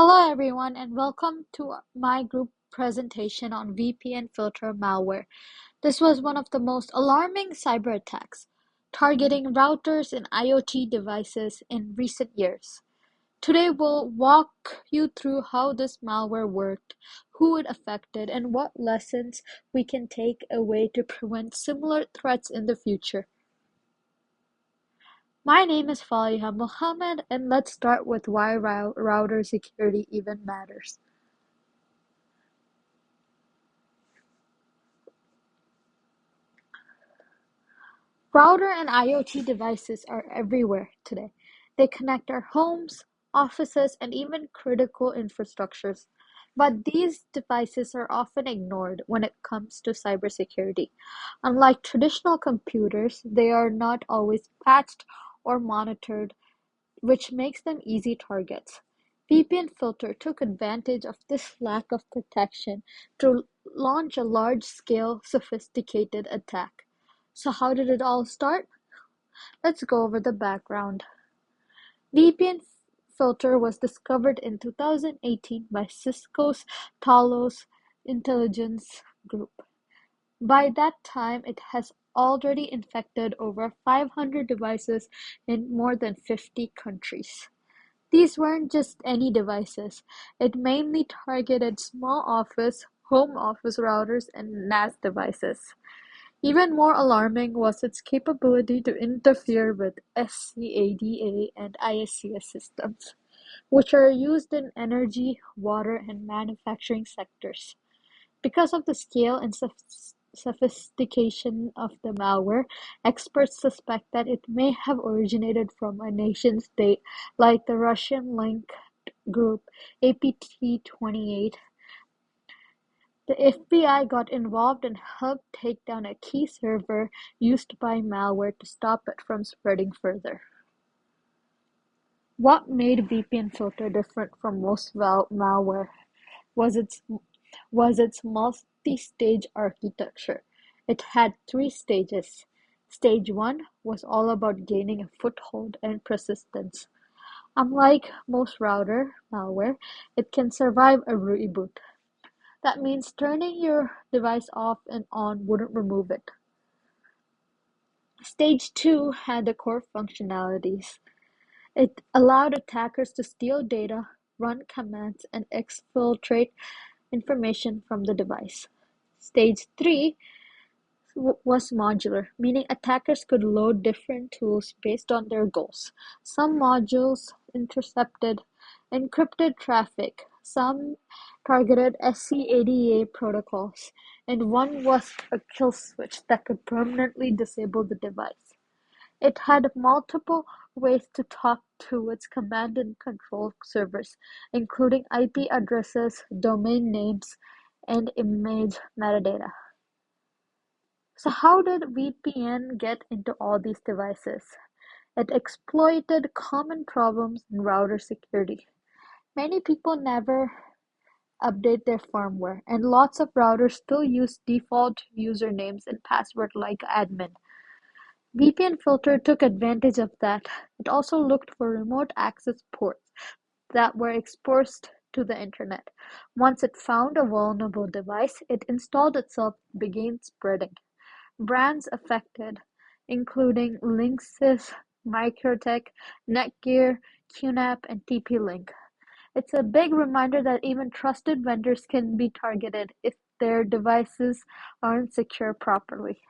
Hello everyone and welcome to my group presentation on VPNFilter malware. This was one of the most alarming cyber attacks, targeting routers and IoT devices in recent years. Today we'll walk you through how this malware worked, who it affected, and what lessons we can take away to prevent similar threats in the future. My name is Faliha Mohammed, and let's start with why router security even matters. Router and IoT devices are everywhere today. They connect our homes, offices, and even critical infrastructures. But these devices are often ignored when it comes to cybersecurity. Unlike traditional computers, they are not always patched or monitored, which makes them easy targets. VPN Filter took advantage of this lack of protection to launch a large-scale, sophisticated attack. So how did it all start? Let's go over the background. VPN Filter was discovered in 2018 by Cisco's Talos Intelligence Group. By that time, it has already infected over 500 devices in more than 50 countries. These weren't just any devices. It mainly targeted small office, home office routers, and NAS devices. Even more alarming was its capability to interfere with SCADA and ISCS systems, which are used in energy, water, and manufacturing sectors. Because of the scale and sophistication of the malware, experts suspect that it may have originated from a nation-state like the Russian-linked group APT-28. The FBI got involved and helped take down a key server used by malware to stop it from spreading further. What made VPNFilter different from most malware was its multi-stage architecture. It had three stages. Stage 1 was all about gaining a foothold and persistence. Unlike most router malware, it can survive a reboot. That means turning your device off and on wouldn't remove it. Stage 2 had the core functionalities. It allowed attackers to steal data, run commands, and exfiltrate information from the device. Stage 3 was modular, meaning attackers could load different tools based on their goals. Some modules intercepted encrypted traffic, some targeted SCADA protocols, and one was a kill switch that could permanently disable the device. It had multiple ways to talk to its command and control servers, including IP addresses, domain names, and image metadata. So how did VPN get into all these devices? It exploited common problems in router security. Many people never update their firmware, and lots of routers still use default usernames and password like admin. VPNFilter took advantage of that. It also looked for remote access ports that were exposed to the internet. Once it found a vulnerable device, it installed itself and began spreading. Brands affected, including Linksys, Microtech, Netgear, QNAP, and TP-Link. It's a big reminder that even trusted vendors can be targeted if their devices aren't secure properly.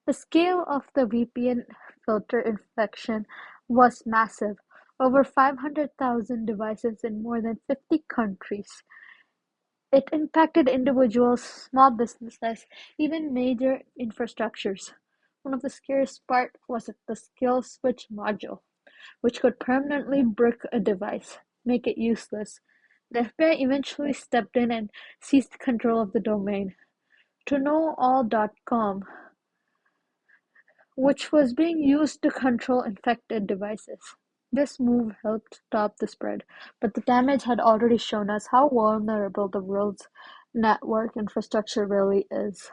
The scale of the VPN filter infection was massive, over 500,000 devices in more than 50 countries. It impacted individuals, small businesses, even major infrastructures. One of the scariest parts was the kill switch module, which could permanently brick a device, make it useless. The FBI eventually stepped in and seized control of the domain. To knowall.com, which was being used to control infected devices. This move helped stop the spread, but the damage had already shown us how vulnerable the world's network infrastructure really is.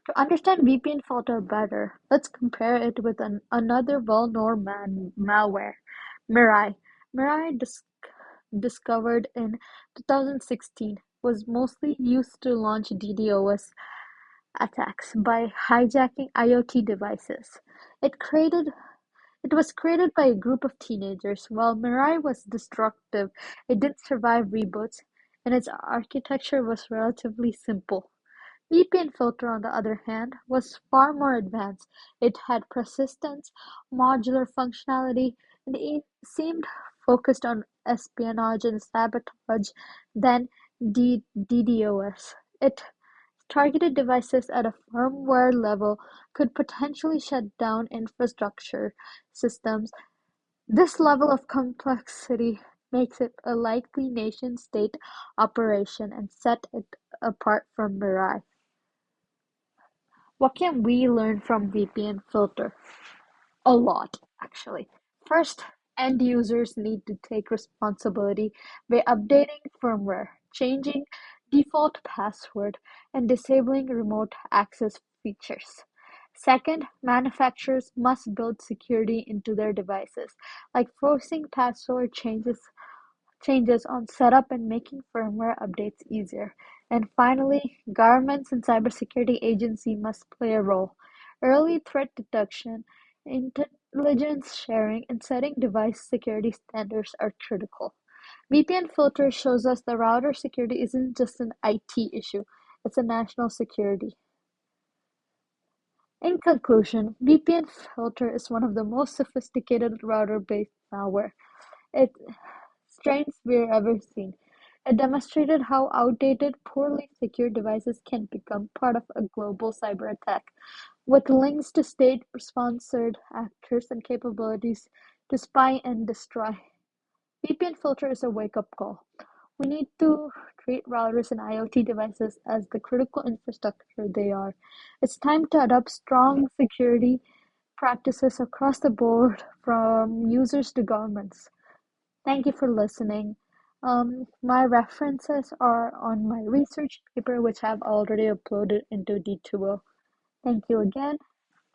To understand VPNFilter better, let's compare it with another well-known malware, Mirai. Discovered in 2016, was mostly used to launch DDoS attacks by hijacking IoT devices. It created it was created by a group of teenagers. While Mirai was destructive, it didn't survive reboots, and its architecture was relatively simple. VPNFilter, on the other hand, was far more advanced. It had persistence, modular functionality, and it seemed focused on espionage and sabotage than DDoS. It targeted devices at a firmware level could potentially shut down infrastructure systems. This level of complexity makes it a likely nation-state operation and set it apart from Mirai. What can we learn from VPN filter? A lot, actually. First, end users need to take responsibility by updating firmware, changing default password, and disabling remote access features. Second, manufacturers must build security into their devices, like forcing password changes on setup and making firmware updates easier. And finally, governments and cybersecurity agencies must play a role. Early threat detection, intelligence sharing, and setting device security standards are critical. VPN filter shows us the router security isn't just an IT issue, it's a national security. In conclusion, VPN filter is one of the most sophisticated router-based malware. It strains we've ever seen. It demonstrated how outdated, poorly secured devices can become part of a global cyber attack, with links to state-sponsored actors and capabilities to spy and destroy. VPN filter is a wake-up call. We need to treat routers and IoT devices as the critical infrastructure they are. It's time to adopt strong security practices across the board, from users to governments. Thank you for listening. My references are on my research paper, which I've already uploaded into D2O. Thank you again.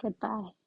Goodbye.